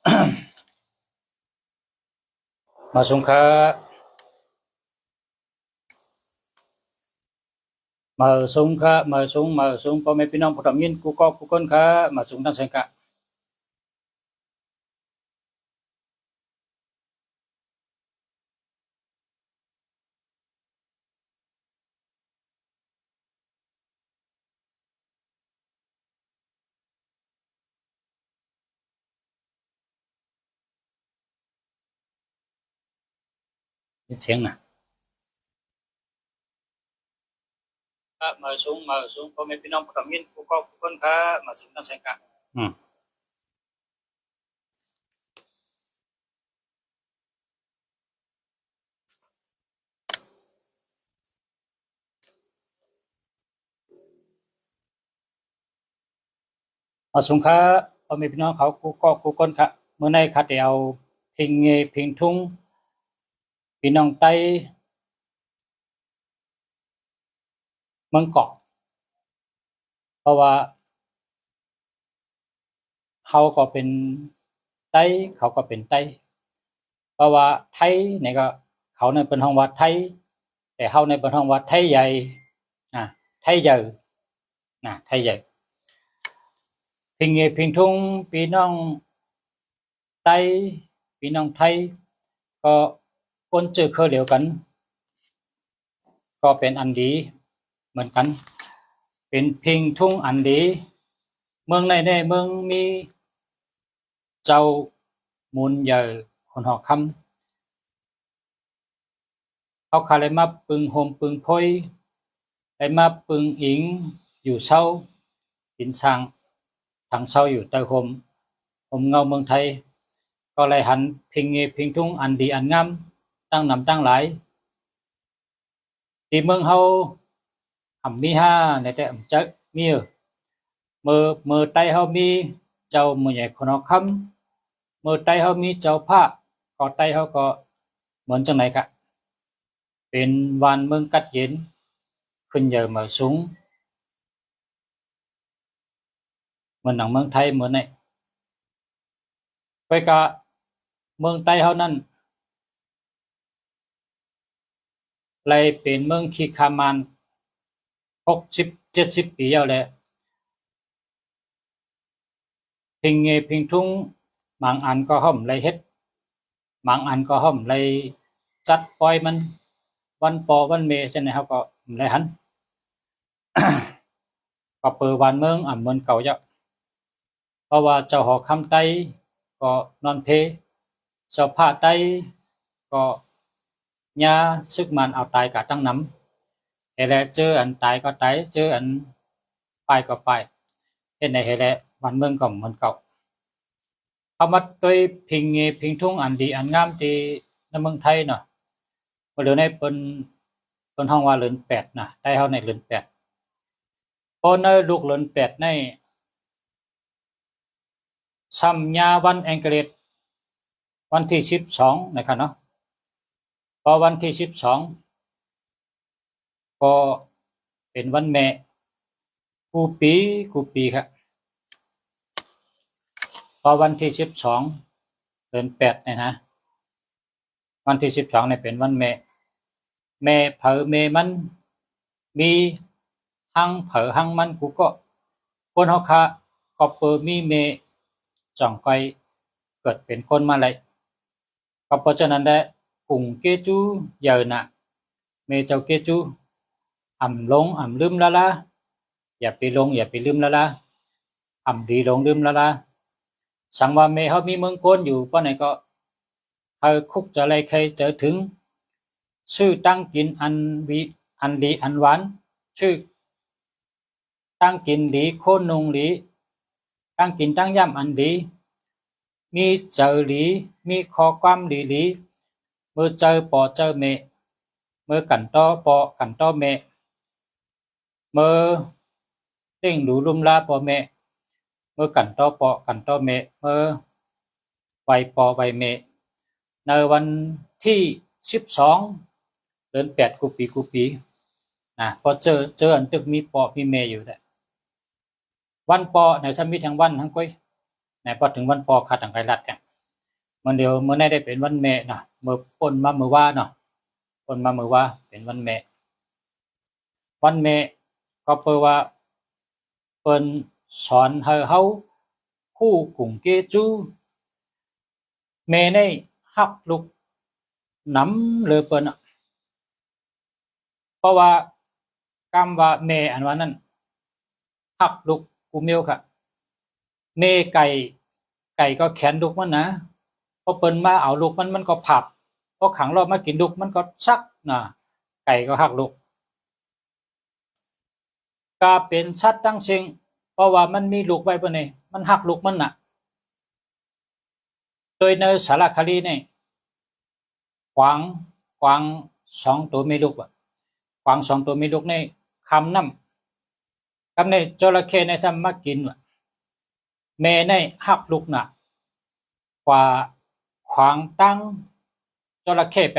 มาสงค่ะมาสงพ่อแม่พี่น้องผู้ทำยินกูก็กูคนค่ะมาสงทั้งสังกะเสียงนะมาสงพ่อแม่พี่น้องผู้ทำยินกูก็กูคนค่ะมาสงทั้งสังกะมาสงค่ะพ่อแม่พี่น้องเขากูก็กูคนค่ะเมื่อในข้าได้เอาเพลงทุ่งพี่น้องไต้เมืองเกาะเพราะว่าเขาก็เป็นไต้เขาก็เป็นไต้เพราะว่าไทยเนี่ยก็เขาในเป็นห้องว่าไทยแต่เขาในเป็นห้องว่าไทยใหญ่ไทยใหญ่ไทยใหญ่เพลงทุ่งพี่น้องไต้พี่น้องไทยก็คนเจอเคยเดียวกันก็เป็นอันดีเหมือนกันเป็นเพลงทุ่งอันดีเมืองในเมืองมีเจ้ามุนใหญ่คนหอกคำเขาคาเลยมาปึงโฮมปึงพอยเลยมาปึงอิงอยู่เศร้าหินสร้างทางเศร้าอยู่ใต้โฮมเงาเมืองไทยก็เลยหันเพลงทุ่งอันดีอันงามตั้งนำตั้งหลายที่เมืองเฮามีห้าในแต่จักมีเมื่อใต้เฮามีเจ้ามือใหญ่คนหอกคำเมื่อใต้เฮามีเจ้าพระก็ใต้เฮาก็เหมือนจังไหนกะเป็นวานเมืองกัดเย็นขึ้นเยอะมาสูงเหมือนหนังเมืองไทยเหมือนไหนไปกะเมืองใต้เฮานั้นเลยเป็นเมืองขี้คามาน60-70 ปีแล้วแหละเพลงทุ่งบางอันก็ห่อมเลยเฮ็ดบางอันก็ห่อมเลยจัดปล่อยมันวันปอวันเมใช่ไหมครับก็เลยหันก็เปิดวันเมืองเหมือนเก่าจ้ะเพราะว่าเจ้าหอคำไต้ก็นอนเพเจ้าผ้าไต้ก็ญาซึกมันเอาตายกะตั้งน้ำเฮแลเจออันตายก็ตายเจออันไปก็ไปเฮ็ดในเฮแลวันเมืองก็เหมือนเก่าเอามาด้วยเพลงทุ่งอันดีอันงามที่ในเมืองไทยเนาะเดี๋ยวนี้เปิ้นฮ้องว่าเดือน8นะใต้เฮาในเดือน8พอในลูกเดือน8ในซ้ำยาวันแองเกเลตวันที่12นะครับเนาะพอวันที่12ก็เป็นวันแม่กูปีครับพอวันที่12เดือน8เนี่ยนะวันที่12เนี่ยเป็นวันแม่เผอแม่มันมีหังเผอหังมันกูก็คนเฮาคะก็เปิดมีแม่จ่องก้อยเกิดเป็นคนมาเลยก็เพราะฉะนั้นแหละกุ่งเกจูเยอะนะแม่เจ้าเกจูลงลืมละละอย่าไปลงอย่าไปลืมละละดีลงลืมละละสังว่าแม่เฮามีเมืองโกนอยู่เพราะไหนก็เฮาคุกจะไรใครเจอถึงชื่อตั้งกินอันดีอันหวานชื่อตั้งกินหลีโคนนงหลีตั้งกินตั้งย่ำอันดีมีเจอหลีมีข้อความหลีเมื่อเจอปอเจอเมเมื่อกันต้อปอกันต้อเมเมื่อเร่งดูลุมลาปอเมเมื่อกันต้อปอกันต้อเมเมื่อไวปอไวเมในวันที่12เดือน8กูปีนะพอเจออันตึกมีปอมีเมอยู่แหละวันปอในสมิทั้งวันทั้งก้อยในพอถึงวันปอขาดทางไกลรัดกัน มันเดียวเมื่อไหร่ได้เป็นวันแม่นะเมื่อพ้นมาเมื่อว่าเนาะพ้นมาเมื่อว่าเป็นวันแม่วันแม่ก็เปิดว่าเปิ้นสอนให้เฮาฮู้กุ่งเกจูแม่ในฮักลูกนำเลยเปิ้นเพราะว่าคำว่าแม่อันว่านั้นฮักลูกกูเมียวค่ะแม่ไก่ก็แขนลูกมันนะพอเปิ้นมาเอาลูกมันก็ผับพอขังรอบมากินลูกมันก็ซักนะไก่ก็ฮักลูกก็เป็นสัตว์ทั้งสิ่งเพราะว่ามันมีลูกไว้ปะนี่มันฮักลูกมันน่ะโดยในสารคดีนี่กวางกวางสองตัวมีลูกกวางสองตัวมีลูกในคำน้ำกับในจระเข้ในซ้ำมากินแม่ในฮักลูกน่ะกว่าขวางตั้งจระเข้ไป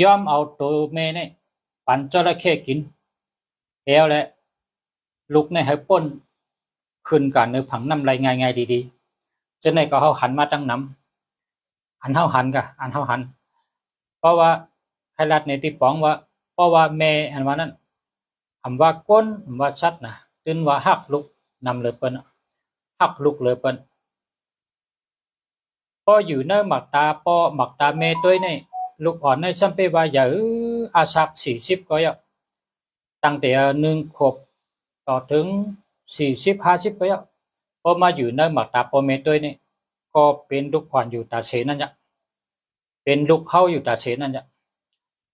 ยอมเอาตัวแม่ในปั่นจระเข้กินแล้วแหละลูกในให้ป้นขึ้นกันในผังน้ำไรง่ายๆดีๆจนในก็เขาหันมาตั้งน้ำอันเฮาหันกะอันเฮาหันเพราะว่าใครรัดในที่ป๋องว่าเพราะว่าแม่อันว่านั้นคำว่าก้นคำว่าชัดนะตึนว่าฮักลูกนำเลยเปิ้นฮักลูกเลยเปิ้นพออยู่ในหมักตาปอหมักตาแม่ตัวนี่ลูกอ่อนในซัมเปว่าอย่าอาสัก40ก็ยตั้งแต่1 ขวบต่อถึง40 50ก็ยพอมาอยู่ในหมักตาปอแม่ตัวนี่ก็เป็นลูกอ่อนอยู่ตาเสนั่นจ้ะเป็นลูกเฮาอยู่ตาเสนั่นจ้ะ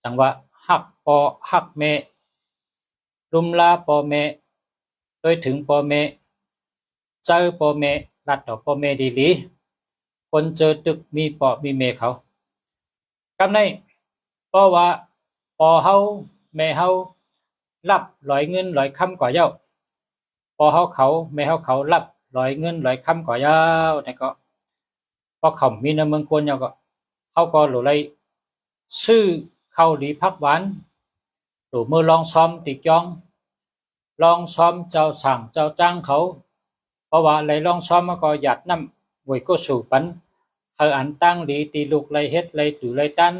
จังว่าฮักปอฮักแม่ลุมลาปอแม่โดยถึงปอแม่เจอปอแม่รัดต่อปอแม่ดีหลีคนเจอตึกมีปอมีแม่เขากำในเพราะว่าปอเฮาแม่เฮารับร้อยเงินร้อยคำกว่าเย้าปอเฮาเขาแม่เฮาเขารับร้อยเงินร้อยคำกว่าเย้านี่ก็พอเขามีในเมืองกวนเย้าก็เฮาก็หลุเลยซื้อข้าวหลีผักหวานหรือมือลองซ้อมติกยองลองซ้อมเจ้าสั่งเจ้าจ้างเขาเพราะว่าไหลลองซ้อมมันก็หยัดน้ำไว้ก็สู่ปันเฮาอันตั้งหลีตีลูกไหลเฮ็ดไหลถือไหลตัน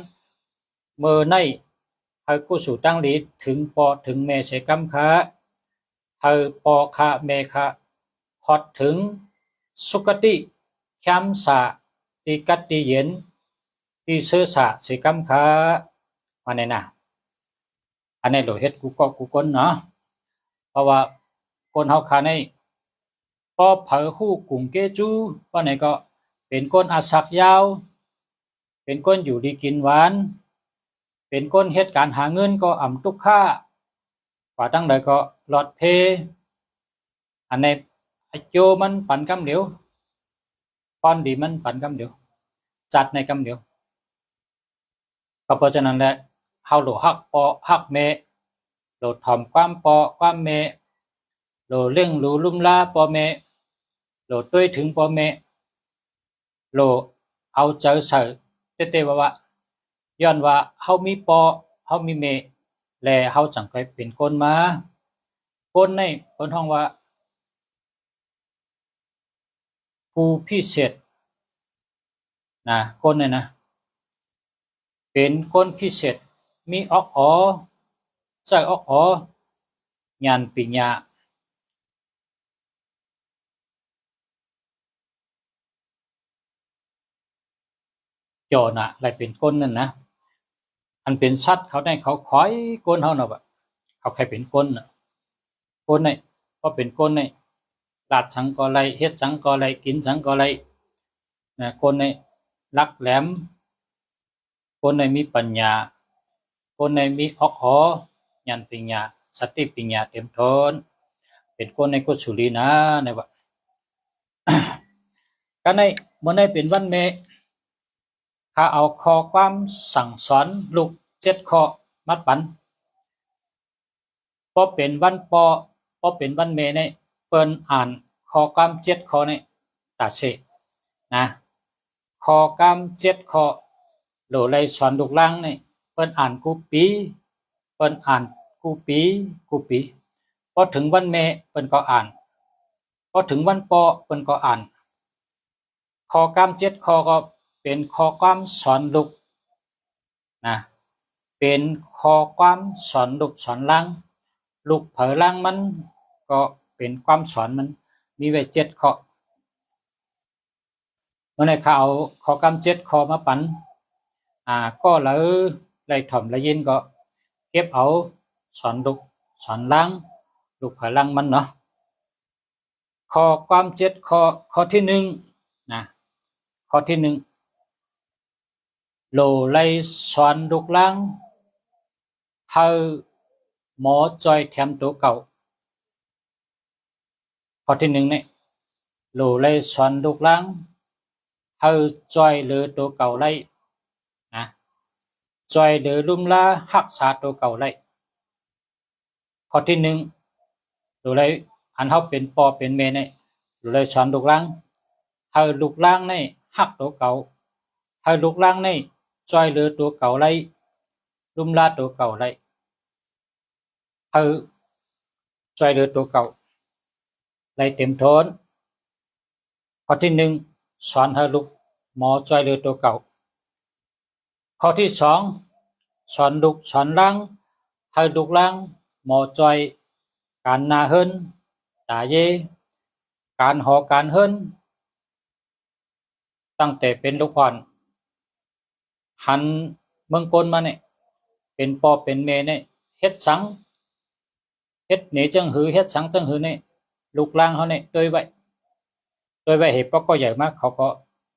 เมื่อในเฮากู้สู่ตั้งหลีถึงปอถึงแม่เสกำขาเฮาปอคาแม่คาฮอดถึงสุกติแคมสะติกัดติเย็นที่เสื้อสะเสกำขามาเนี่ยนะอันนี้โหลเฮ็ดกูก็กูก้นเนาะเพราะว่าคนเฮาคาในพอเผอฮู้กุ่งเกจูว่าไหนก็เป็นคนอาศักยาวเป็นคนอยู่ดีกินหวานเป็นคนเฮ็ดการหาเงินก็อ่ำตุกค่ากว่าตั้งใดก็หลอดเพอันในไอโจมันปั่นกำเดียวป้อนดีมันปั่นกำเดียวจัดในกำเดียวก็เพราะฉะนั้นแหละเฮาโหลฮักปอฮักแม่โหลถ่อมความปอความแม่โหลเร่งรู้ลุ่มลาปอแม่โหลต้วยถึงปอแม่โหลเอาเจอใส่เต้ๆว่าย้อนว่าเฮามีปอเฮามีแม่และเฮาจังค่อยเป็นคนมาคนในเพิ่นฮ้องว่าผู้พิเศษนะคนนี่นะเป็นคนพิเศษมีออกอ๋อใส่ออกอ๋อญาณปัญญาจอน่ะและเป็นคนนั่นนะอันเป็นสัตว์เขาได้เขาคอยคนเฮาน่ะว่าเขาใครเป็นคนน่ะคนนี่พอเป็นคนนี่ลาดสังก็ไลเฮ็ดสังก็ไลกินสังก็ไลนะคนนี่ลักแหลมคนนี่มีปัญญาคนนี่มีออกอ๋อญาณปัญญาสติปัญญาเต็มทนเป็นคนในกุศลีนะในว่าก็ในเมื่อในเป็นวันแม่ข้าเอาข้อความสั่งสอนลูก7ข้อมาปันพอเป็นวันปอพอเป็นวันแม่นี่เปิ้นอ่านข้อความ7ข้อนี่ตาเสนะข้อความ7ข้อโหลเลยสอนลูกหลานนี่เปิ้นอ่านกูปีเปิ้นอ่านกูปีกูปีพอถึงวันแม่เปิ้นก็อ่านพอถึงวันปอเปิ้นก็อ่าน ข้อกำ7ข้อก็เป็นข้อกำสอนลูกนะเป็นข้อกำสอนลูกสอนล่างลูกเผอล่างมันก็เป็นความสอนมันมีไว้7ข้อเมื่อไหร่เขาเอาข้อกำ7ข้อมาปันก็เลยไล่ถ่อมไล่ยินก็เก็บเอาสอนลูกสอนล่างลูกเผอล่างมันเนาะข้อความ7ข้อที่1นะข้อที่1โลไลสอนลูกล่างเฮาหมอจอยแถมตัวเก่าข้อที่1เนี่ยโลไลสอนลูกล่างเฮาจอยเหลือตัวเก่าไล่นะจอยเหลือลุ่มลารักษาตัวเก่าไล่ข้อที่1โลไลอันเฮาเป็นปอเป็นเมเนี่ยโลไลสอนลูกล่างเฮาลูกล่างเนี่ยรักตัวเก่าเฮาลูกล่างเนี่ยจอยเหลือตัวเก่าไล่ลุ่มลาตัวเก่าไล่เฮาจอยเหลือตัวเก่าไล่เต็มโทนข้อที่1สอนให้ลูกหมอจอยเหลือตัวเก่าข้อที่2สอนลูกสอนล่างให้ลูกล่างหมอจอยการนาเฮินตาเยการหอการเฮินตั้งแต่เป็นลูกอ่อนหันเมืองกลมาเนี่ยเป็นปอเป็นเมเนี่ยเฮ็ดสังเฮ็ดเหนจังหือเฮ็ดสังจังหือเนี่ยลูกล่างเขาเนี่ยโดยไว้เหตุก็ใหญ่มากเขาก็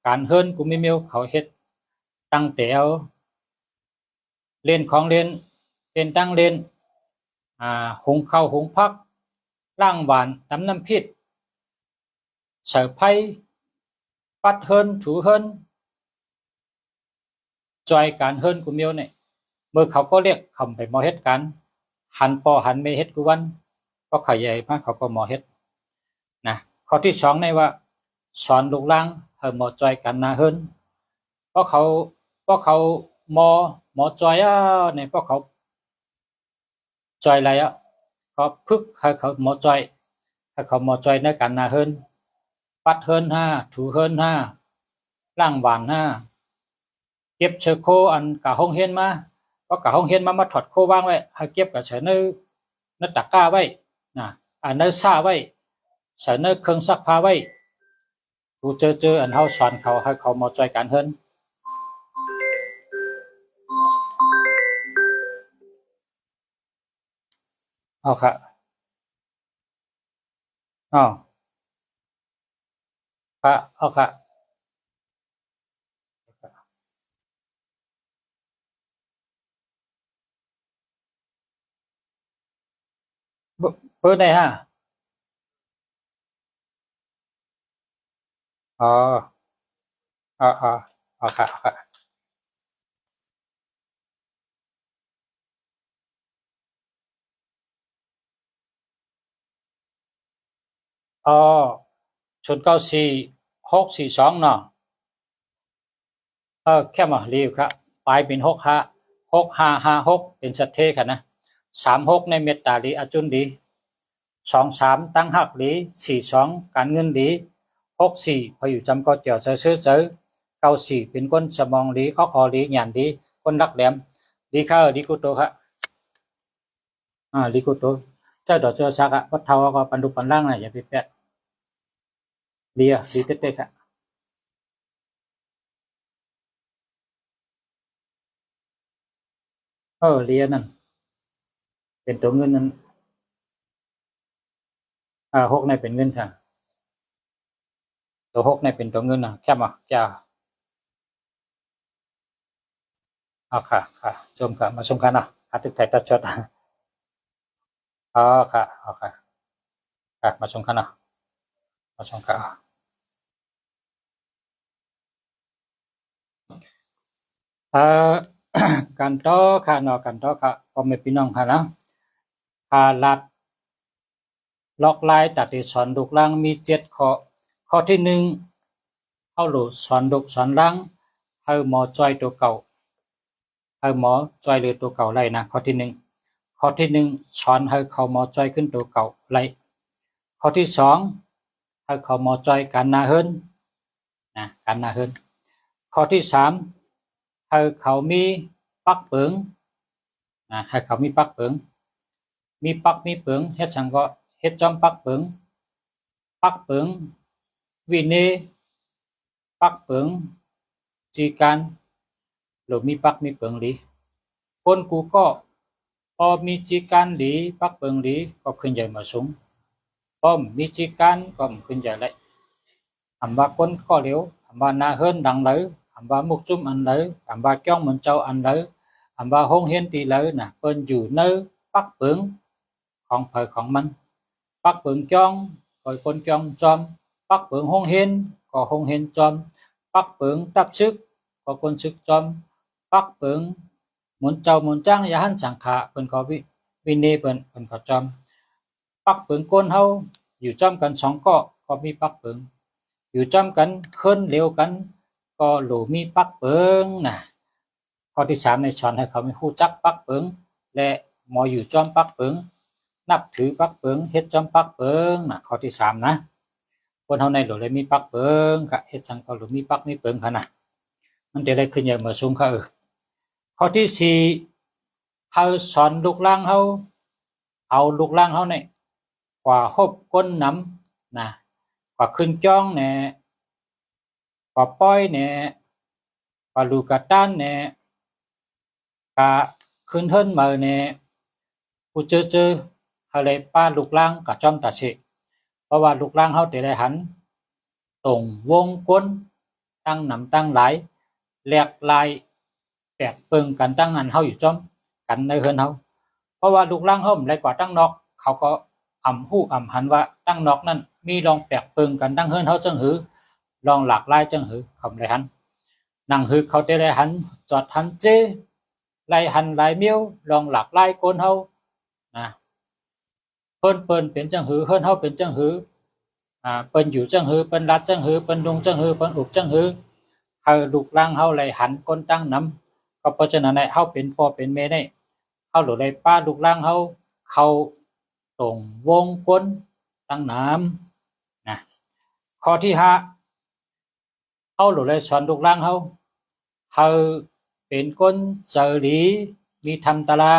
การเฮินกูไม่เมียวเขาเฮ็ดตั้งแต่เอาเล่นของเล่นเป็นตั้งเล่นหุงข้าวหุงพักล้างบานตำน้ำพริกเสิร์ฟไผ่ปัดเฮินถูเฮินจอยการเฮินกูเมียวเนี่ยเมื่อเขาก็เรียกคำไปหมอเฮ็ดกันหันปอหันเมเฮ็ดกูวันก็เขาใหญ่มากเขาก็หมอเฮ็ดนะข้อที่2ในว่าสอนลูกล่างให้หมอจอยกันนาเฮินเพราะเขาหมอจอยเนี่ยเพราะเขาจอยอะไรก็พึกให้เขาหมอจอยให้เขาหมอจอยในกันนาเฮินปัดเฮินถูเฮินล้างบานเก็บเชือกโคอันกะห้องเฮียนมาก็กะห้องเฮียนมาถอดโควางไว้ให้เก็บกับใส่ในตะกร้าไว้ในซ่าไว้ใส่ในเครื่องซักผ้าไว้กูเจออันเฮาสอนเขาให้เขามาจอยกันเฮินเอาค่ะอ๋อค่ะเอาค่ะเปิดได้อ๋ออ๋ออ๋อค่ะค่ะอ๋อ094642เนาะแค่มารีวครับปลายเป็น6556เป็นสัตเทค่ะนะ36ในเมตตาดีอจุนดี23ตั้งหักดี42การเงินดี64พออยู่จำก็เจียวเจอ94เป็นคนสมองดีออกดีหยานดีคนรักแหลมดีค่ะดีกุโตค่ะดีกุโตเจ้าดอกเจ้าซักวัดเทาก็ปันดุปันล่างนะอย่าไปแปะดีดีเต๊ะค่ะเลียนั่นเป็นตัวเงินนั้น6ในเป็นเงินค่ะตัว6ในเป็นตัวเงินแค่มาจ้าค่ะค่ะชมค่ะมาชมกันตึกไทยตัดช็อตค่ะค่ะค่ะมาชมกันมาชมกันการต่อค่ะเนาะการต่อค่ะพ่อแม่พี่น้องค่ะนะลัดล็อกลายตัดที่สอนลูกล่างมี7ข้อที่1เอาโหลสอนลูกสอนล่างให้หมอจอยตัวเก่าให้หมอจอยหรือตัวเก่าไล่นะข้อที่1ข้อที่1สอนให้เขาหมอจอยขึ้นตัวเก่าไล่ข้อที่2ให้เขาหมอจอยกันนาเฮิน นะการนาเฮิรนข้อที่สามให้เขามีปักเปิงนะให้เขามีปักเปิงมีปักมีเปิงเฮ็ดจังก็เฮ็ดจอมปักเปิงวิเนปักเปิงจีการหรือมีปักมีเปิงหลีคนกูก็พอมีจีการหลีปักเปิงหลีก็ขึ้นใหญ่มาสูงพอมีจีการก็ขึ้นใหญ่เลยคำว่าคนก็เหลียวคำว่านาเฮิรนดังเลยคำว่ามุกจุ้มอันเลยคำว่าจ้องเหมือนเจ้าอันเลยคำว่าห้องเฮียนตีเลยนะเปิ้นอยู่ในปักเปิงของเผยของมันปักเปิงจ้องก็คนจ้องจอมปักเปิงห้องเฮียนก็ห้องเฮียนจอมปักเปิงตับซึกก็คนซึกจอมปักเปิงหมุนเจ้าหมุนจ้างอย่าหันสังขาเปิ้นก็วินเนเปิ้นก็จอมปักเปิงก้นเฮาอยู่จอมกันสองก็มีปักเปิงอยู่จอมกันเคลื่อนเร็วกันก็หลูมีปักเปิงนะข้อที่สามในสอนให้เขามีรู้จักปักเปิงและหมออยู่จอมปักเปิงนับถือปักเปิงเฮ็ดจอมปักเปิงนะข้อที่สามนะคนเฮาในหลูเลยมีปักเปิงกะเฮ็ดจังก็หลูมีปักมีเปิงค่ะนะมันจะได้ขึ้นอย่างมาสูงค่ะข้อที่สี่เฮาสอนลูกหลานเฮาเอาลูกหลานเฮาเนี่ยกว่าฮบก้นน้ำนะกว่าขึ้นจ้องแหน่กว่าป้อยแหน่กว่าลูกกะต้านแหน่กะขึ้นเทินเมอแหน่ผู้เจอเฮาเลยป้าลูกหลานกะจอมตาเสเพราะว่าลูกหลานเฮาได้หันตรงวงก้นตั้งน้ำตั้งหลายแหลกลายแปลกเปิงกันตั้งอันเฮาอยู่จอมกันในเฮือนเฮาเพราะว่าลูกหลานเฮาหลายกว่าตั้งนอกเขาก็อ่ำฮู้อ่ำหันว่าตั้งนอกนั้นมีลองแปลกเปิงกันตั้งเฮือนเฮาจังหือลองหลากหลายจังหือคำไรหันนั่งหือเขาได้ไรหันจอดหันเจไรหันไรเมียวลองหลากหลายคนเฮานะเปิ้นเป็นจังหือเฮือนเฮาเป็นจังหือเปิ้นอยู่จังหือเปิ้นรัดจังหือเปิ้นลงจังหือเปิ้นอุบจังหือเฮาลูกหลานเฮาไรหันคนตั้งนำก็เพราะฉะนั้นเฮาเป็นพ่อเป็นแม่ได้เฮาหรือไรป้าลูกหลานเฮาเข้าตรงวงกลมตั้งน้ำนะข้อที่ห้าเฮาหรือไรสอนลูกหลานเฮาเป็นคนเจอหลีมีธรรมตะลา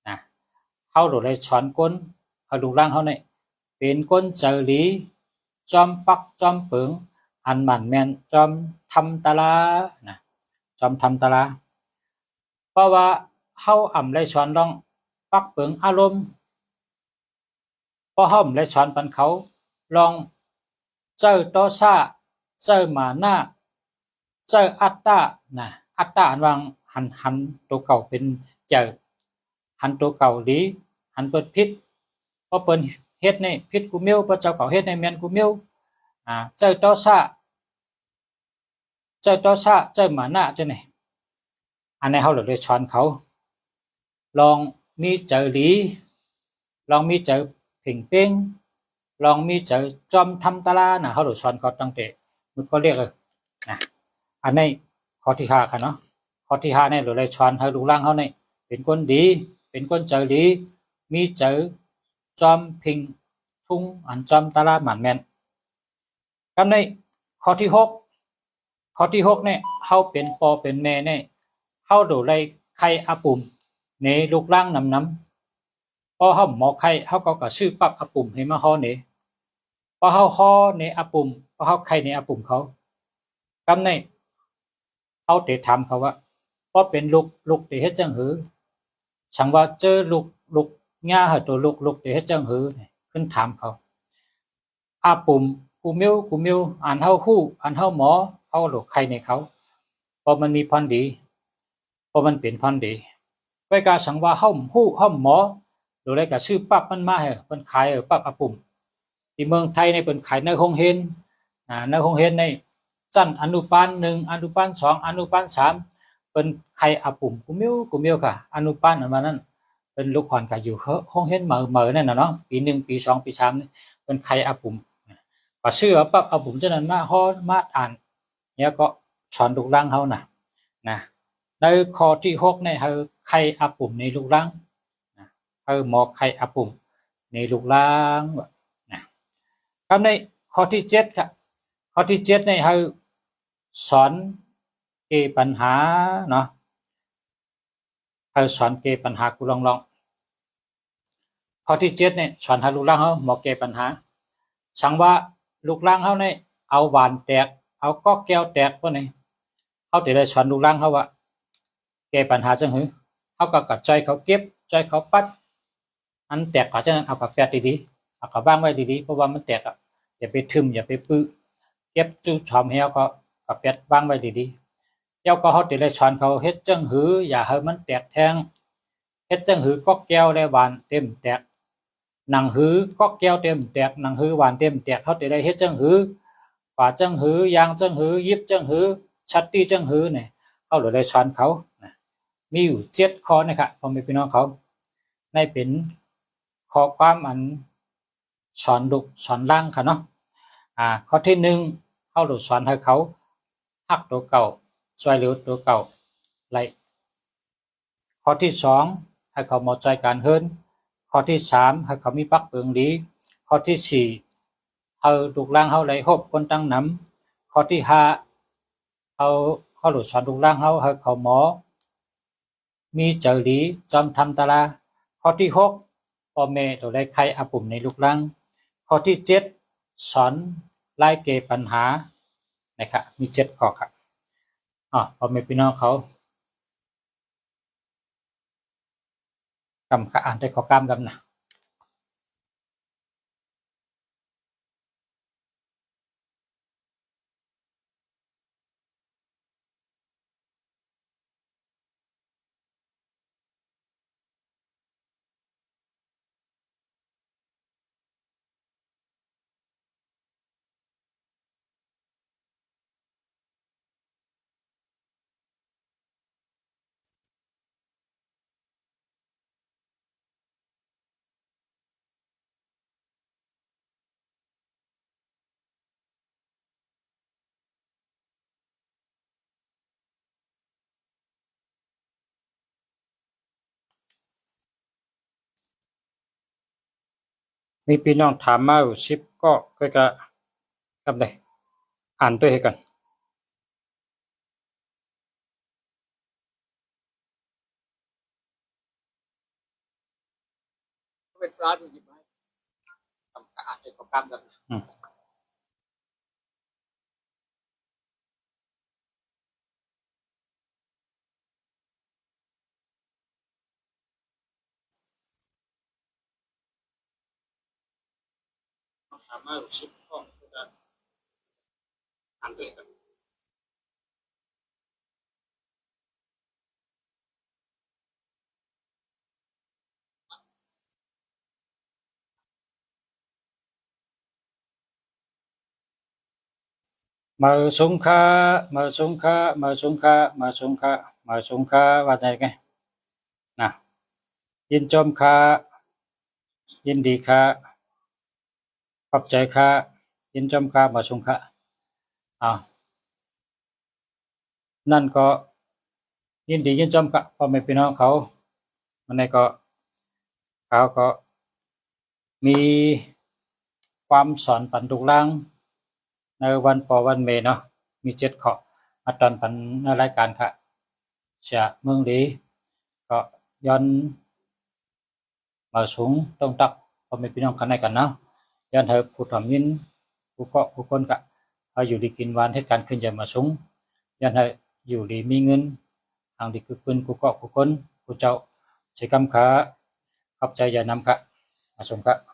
นะเฮาหรือไรสอนคนเฮาลูกหลานเฮาเนี่ยเป็นคนเจอหลีจอมปักจอมเปิงอันหมั่นแม่นจอมทำตะลานะจอมทำตะลาเพราะว่าเฮาอ่ำไรสอนลองปักเปิงอารมณ์พอเฮาไรสอนปันเขาลองเจอโตซาเจอมานะเจออัตตานะอัตตาอันวางหันตัวเก่าเป็นเจอหันตัวเก่าหลีหันเปิดพิษพอเปิ้นเฮ็ดในพิษกูเมียวพระเจ้าเขาเฮ็ดในแม่นกูเมียวเจอโตซาเจอมานะจังได๋อันนี้เฮาเลยสอนเขาลองมีเจอหลีลองมีเจอเพ่งเป้งลองมีเจอจอมทำตะลานะเฮาเลยสอนเขาตั้งแต่มึงก็เรียกนะอันนี้ข้อที่5ค่ะเนาะข้อที่5เนี่ยเลยสอนให้ลูกหลานเฮานี่เป็นคนดีเป็นคนเจอหลีมีเจอจอมเพ่งทุ่งอันจอมตะลาหมันแม่นกับในข้อที่6เนี่ยเฮาเป็นพ่อเป็นแม่เนี่ยเฮาดูไลไข่อาปุ่มในลูกหลานนำพอเฮาหมอไข่เฮาก็ชื่อปักอาปุ่มให้มาฮ้อนี่พอเฮาฮ้อในอาปุ่มพอเฮาไข่ในอาปุ่มเขากำในเฮาได้ถามเขาว่าพอเป็นลูกได้เฮ็ดจังหือฉันว่าเจอลูกย่าหาตัวลูกได้เฮ็ดจังหือขึ้นถามเขาอาปุ่มกูมิวอันเฮาฮู้อันเฮาหมอเฮาลูกไข่ในเขาพอมันมีพรดีพอมันเป็นพรดีไว้กาสังว่าเฮาฮู้เฮาหมอโดยได้ก็ชื่อปั๊บมันมาให้เพิ่นขายปั๊บอาปุ่มที่เมืองไทยในเพิ่นขายในโรงเรียนในโรงเรียนในชั้นอนุบาล1อนุบาล2อนุบาล3เพิ่นขายอาปุ่มกูมิวค่ะอนุบาลอันว่านั้นเพิ่นลูกอ่อนก็อยู่โรงเรียนเหมอนั่นน่ะเนาะปี1ปี2ปี3เพิ่นขายอาปุ่มก็ชื่อปั๊บอาปุ่มจังนั้นมาฮ้อมาอ่านแล้วก็สอนลูกหลานเฮานะในข้อที่6เนี่ยคือไข่อาปุ่มในลูกหลานหมอไข่อาปุ่มในลูกหลานครับในข้อที่7ครับข้อที่7เนี่ยคือ สอนแก้ปัญหาเนาะเขาสอนแก้ปัญหากูลองข้อที่7เนี่ยสอนให้ลูกหลานเฮาหมอแก้ปัญหาสังว่าลูกหลานเฮาเนี่ยเอาหวานแตกเอาก๊อกแก้วแตกพวกนี้เฮาสิได้สอนลูกหลานเฮาว่าแก้ปัญหาจังหือเฮาก็กระจายเขาเก็บจอยเขาปัดอันแตกก็จังนั้นเอากับแปดดีๆเอากับวางไว้ดีๆเพราะว่ามันแตกอ่ะอย่าไปทึมอย่าไปปื้อเก็บจุชอมเฮาก็กับแปดวางไว้ดีๆแล้วก็เฮาสิได้สอนเขาเฮ็ดจังหืออย่าให้มันแตกแทงเฮ็ดจังหือก๊อกแก้วและหวานเต็มแตกหนังหือก๊อกแก้วเต็มแตกหนังหือหวานเต็มแตกเฮาสิได้เฮ็ดจังหือฝาจังหือยางจังหือยิบจังหือชัตตี้จังหือเนี่ยเฮาเลยได้สอนเขานะมีอยู่7ข้อนะครับพ่อแม่พี่น้องเขาในเป็นข้อความอันสอนลูกสอนหลานค่ะเนาะข้อที่1เฮาสอนให้เขาฮักตัวเก่าช่วยเหลือตัวเก่าไล่ข้อที่2ให้เขาเหมาะใจการเฮิรนข้อที่3ให้เขามีปักเปิงดีข้อที่4ให้ลูกหลานเฮาได้ฮบคนตั้งนำข้อที่5เฮาสอนลูกหลานเฮาให้เขาหมอมีเจอดีจอมทำตาลาข้อที่6พ่อแม่ตัวได้ใครอาปุ่มในลูกหลานข้อที่7สอนไล่แก้ปัญหานะครับมี7ข้อครับพ่อแม่พี่น้องเขากำอ่านได้ข้อกำนะมีพี่น้องถามมาอยู่10ก็ก็กำได้อ่านด้วยให้กันเป็นปลาดูหยิบไว้กำอ่านได้ข้อกำกันถามมาอยู่10ก็อ่านด้วยกันมาสงค่ามาสงค่ามาสงค่ามาสงค่ามาสงค่าว่าไงกันนะยินชมค่ะยินดีค่ะขอบใจค่ะยินชมค่ะมาสงค่านั่นก็ยินดียินชมค่ะพ่อแม่พี่น้องเขาวันนี้ก็เขาก็มีความสอนปันทุกล่างในวันปอวันเมเนาะมี7ข้อมาตอนปันในรายการค่ะจะเมืองดีก็ย้อนมาสูงต้องตักพ่อแม่พี่น้องกันในกันเนาะย้อนเถอะผู้ทำยินผู้เกาะผู้คนกะเอาอยู่ดีกินหวานเหตุการณ์ขึ้นจะมาสูงย้อนเถอะอยู่ดีมีเงินทางดีคือปืนผู้เกาะผู้คนผู้เจ้าใช้กำขาขอบใจอย่านำค่ะมาสูงค่ะ